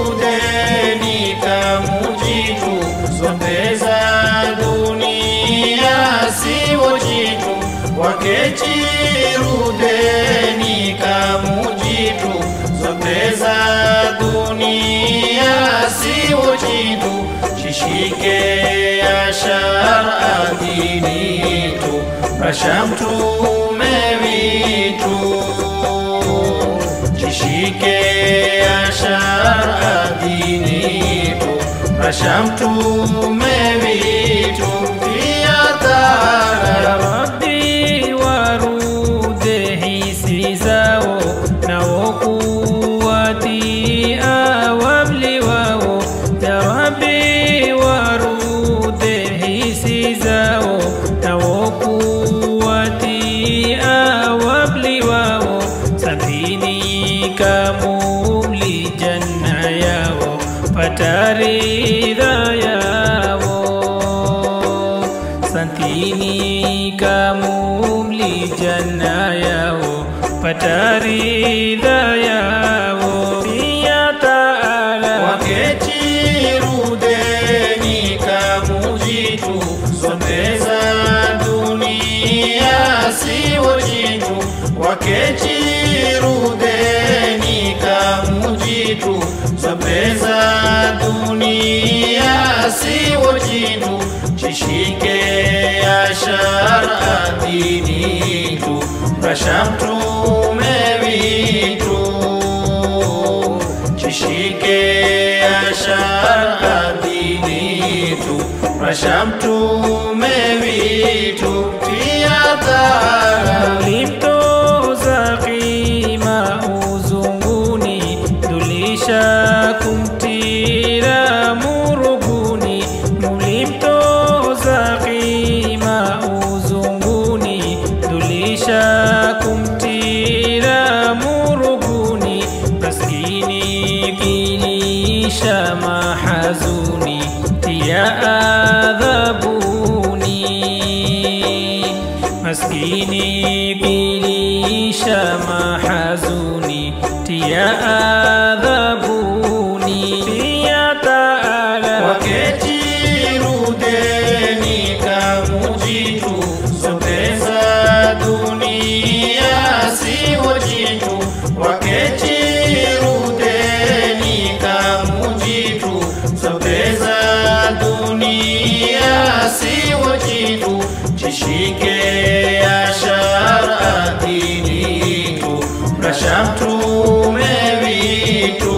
wakechirudeni kamujitu, sombeza dunia siwo chitu. Wakechirudeni kamujitu, sombeza dunia siwo chitu. Chishike ashara dinitu, rashamtume vitu. Chishike ashara dinitu, rashamtume vitu. Ya Rabbi warude hisi zao, na wakuwati awabli wao. Ya Rabbi warude hisi zao, na wakuwati awabli wao. Safini kamuli janna yao, pataridha yao. Santini kamuli janna yao, pataridha yao. Ya Ta'ala wakechirudeni kamujitu, sombeza dunia siwo chitu. Wakechirudeni kamujitu, sombeza dunia siwo chitu. Chishike ashara dinitu, rashamtume vitu. Chishike ashara dinitu, rashamtume vitu. Ya Ta'ala Mlimtoza qima uzunguni, dulisha kumtira muruguni. Mlimtoza qima uzunguni, dulisha kumtira muruguni. Maskini kilisha mahazuni, tia adhabuni. Maskini kilisha mahazuni, tia adhabuni. Ya Ta'ala wakechirudeni kamujitu, sombeza dunia siwo chitu. Wakechirudeni kamujitu, sombeza dunia siwo chitu. Chishike ashara dinitu, rashamtume vitu.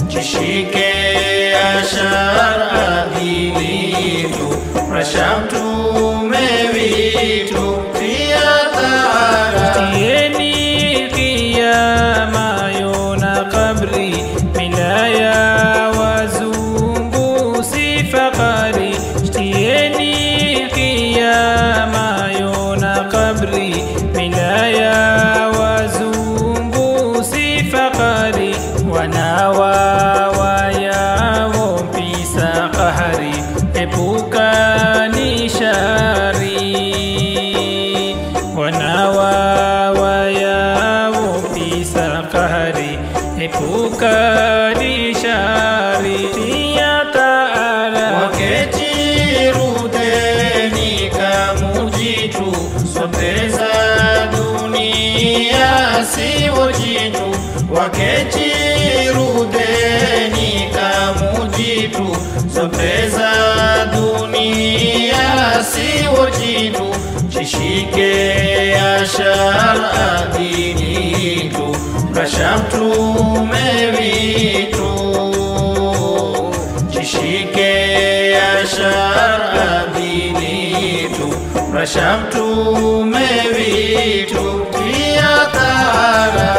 Chishike ashara dinitu, rashamtume vitu. Ya Ta'ala Tieni kiyama yona kabri, milaya wazungu sifakari. Tieni kiyama yona kabri, milaya wazungu sifakari. Wanawa wayao pisa kahari, epuka nishari. Wanawa wayao pisa kahari, epuka nishari. Ya Ta'ala wakechirudeni kamujitu, sombeza dunia siwo chitu. Wakechirudeni kamujitu, sombeza dunia siwo chitu. Chishike ashara dinitu, rashamtume vitu. Chishike ashara dinitu, rashamtume vitu. Ya Ta'ala